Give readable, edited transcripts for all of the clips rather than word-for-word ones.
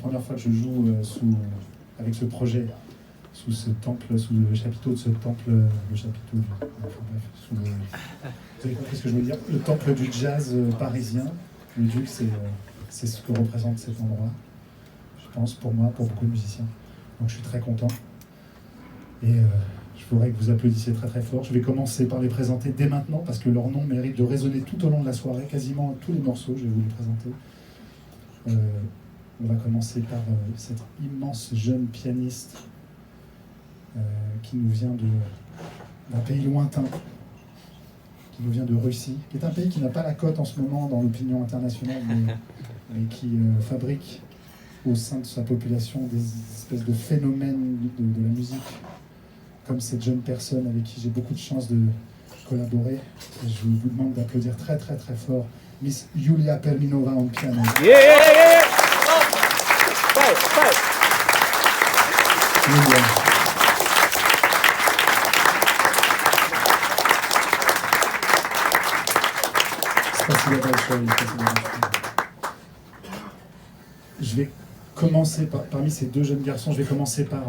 première fois que je joue avec ce projet, sous ce temple, sous le chapiteau de ce temple, le chapiteau, enfin bref, vous avez compris ce que je veux dire, le temple du jazz parisien. Le Duc, c'est ce que représente cet endroit, je pense, pour moi, pour beaucoup de musiciens. Donc je suis très content. Et je voudrais que vous applaudissiez très très fort. Je vais commencer par les présenter dès maintenant, parce que leur nom mérite de résonner tout au long de la soirée. Quasiment tous les morceaux, je vais vous les présenter. On va commencer par cette immense jeune pianiste qui nous vient d'un pays lointain, qui nous vient de Russie, qui est un pays qui n'a pas la cote en ce moment dans l'opinion internationale, mais qui fabrique au sein de sa population des espèces de phénomènes de la musique, comme cette jeune personne avec qui j'ai beaucoup de chance de collaborer. Et je vous demande d'applaudir très très très fort Miss Yulia Perminova en piano. Yeah, yeah, yeah, yeah. Five, five. Yulia. Je vais commencer parmi ces deux jeunes garçons, je vais commencer par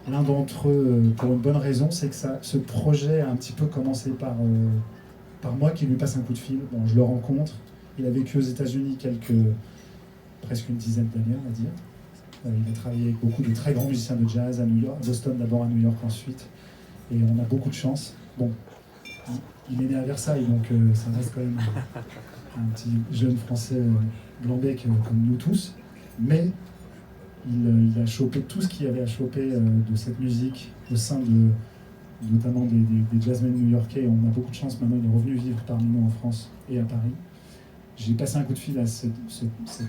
l'un d'entre eux pour une bonne raison, c'est que ce projet a un petit peu commencé par moi qui lui passe un coup de fil. Bon, je le rencontre, il a vécu aux États-Unis presque une dizaine d'années, on va dire. Il a travaillé avec beaucoup de très grands musiciens de jazz à New York, Boston d'abord, à New York ensuite, et on a beaucoup de chance. Bon, il est né à Versailles, donc ça reste quand même un petit jeune français blanc-bec comme nous tous, mais il a chopé tout ce qu'il y avait à choper de cette musique au sein notamment des jazzmen new-yorkais. On a beaucoup de chance, maintenant il est revenu vivre parmi nous en France et à Paris. J'ai passé un coup de fil à cet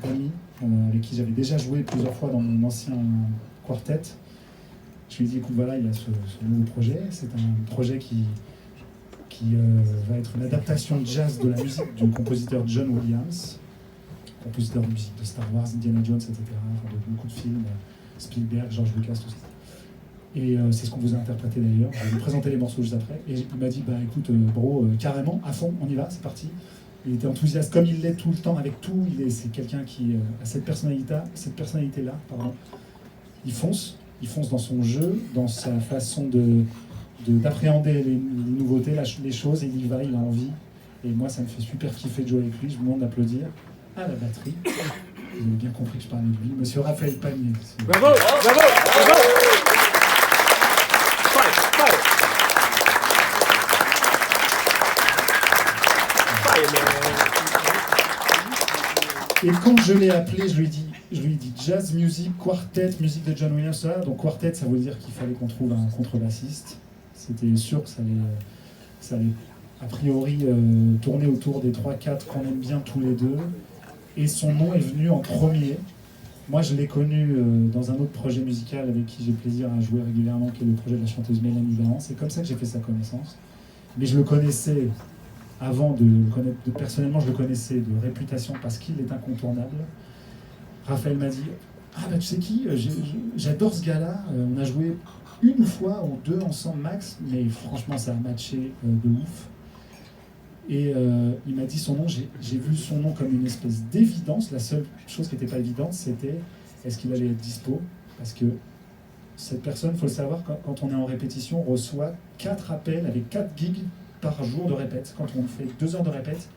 ami avec qui j'avais déjà joué plusieurs fois dans mon ancien quartet. Je lui ai dit, écoute, voilà, il y a ce nouveau projet. C'est un projet qui va être une adaptation jazz de la musique du compositeur John Williams, compositeur de musique de Star Wars, Indiana Jones, etc., enfin de beaucoup de films, Spielberg, George Lucas, tout ça. Et c'est ce qu'on vous a interprété d'ailleurs. Je vais vous présenter les morceaux juste après. Et il m'a dit, bah écoute, bro, carrément, à fond, on y va, c'est parti. Il était enthousiaste, comme il l'est tout le temps avec tout. C'est quelqu'un qui a cette personnalité-là, pardon. Il fonce dans son jeu, dans sa façon d'appréhender les nouveautés, les choses, et il y va, il a envie. Et moi, ça me fait super kiffer de jouer avec lui. Je vous demande d'applaudir à la batterie. Vous avez bien compris que je parlais de lui, monsieur Raphaël Pagnier. Bravo, bravo, bravo. Five, five. Five, man. Et quand je l'ai appelé, je lui ai dit jazz music, quartet, musique de John Williams, ça. Donc quartet, ça veut dire qu'il fallait qu'on trouve un contrebassiste. C'était sûr que ça allait a priori tourner autour des 3-4 qu'on aime bien tous les deux. Et son nom est venu en premier. Moi, je l'ai connu dans un autre projet musical avec qui j'ai plaisir à jouer régulièrement, qui est le projet de la chanteuse Mélanie Dahan. C'est comme ça que j'ai fait sa connaissance. Mais je le connaissais avant de le connaître. Personnellement, je le connaissais de réputation parce qu'il est incontournable. Raphaël m'a dit « Ah bah tu sais qui, j'adore ce gars-là. On a joué une fois ou deux ensemble max, mais franchement, ça a matché de ouf. » Et il m'a dit son nom, j'ai vu son nom comme une espèce d'évidence. La seule chose qui n'était pas évidente, c'était est-ce qu'il allait être dispo? Parce que cette personne, il faut le savoir, quand on est en répétition, on reçoit 4 appels avec 4 gigs par jour de répète. Quand on fait 2 heures de répète,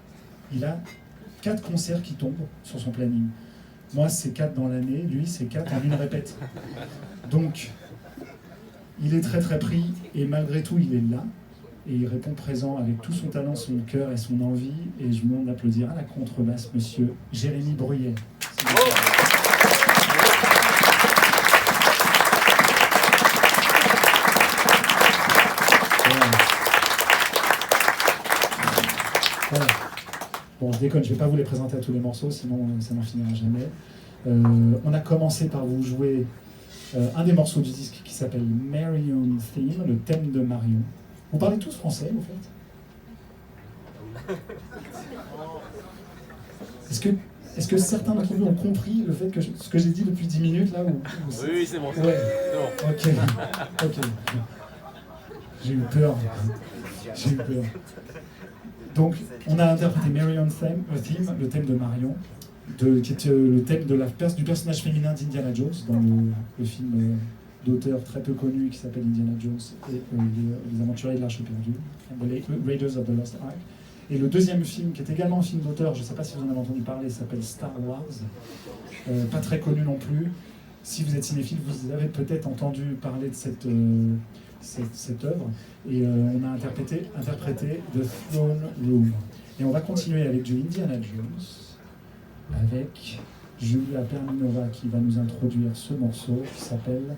il a 4 concerts qui tombent sur son planning. Moi, c'est 4 dans l'année, lui, c'est 4 en une répète. Donc, il est très très pris, et malgré tout, il est là. Et il répond présent avec tout son talent, son cœur et son envie. Et je vous demande d'applaudir à la contrebasse, monsieur Jérémy Bruyet. Voilà. Bon, je déconne, je ne vais pas vous les présenter à tous les morceaux, sinon ça n'en finira jamais. On a commencé par vous jouer un des morceaux du disque qui s'appelle Marion Theme, le thème de Marion. Vous parlez tous français, au fait? Est-ce que certains d'entre vous ont compris le fait que ce que j'ai dit depuis 10 minutes, là Oui, c'est bon. Ouais. C'est bon. Ok. J'ai eu peur. Donc, on a interprété Marion Theme, le thème de Marion. qui est le thème du personnage féminin d'Indiana Jones dans le film d'auteur très peu connu qui s'appelle Indiana Jones et les Aventuriers de l'Arche perdue, The Raiders of the Lost Ark. Et le deuxième film, qui est également un film d'auteur, je ne sais pas si vous en avez entendu parler, s'appelle Star Wars, pas très connu non plus. Si vous êtes cinéphile, vous avez peut-être entendu parler de cette œuvre. Et on a interprété The Throne Room. Et on va continuer avec du Indiana Jones, avec Julia Perminova qui va nous introduire ce morceau qui s'appelle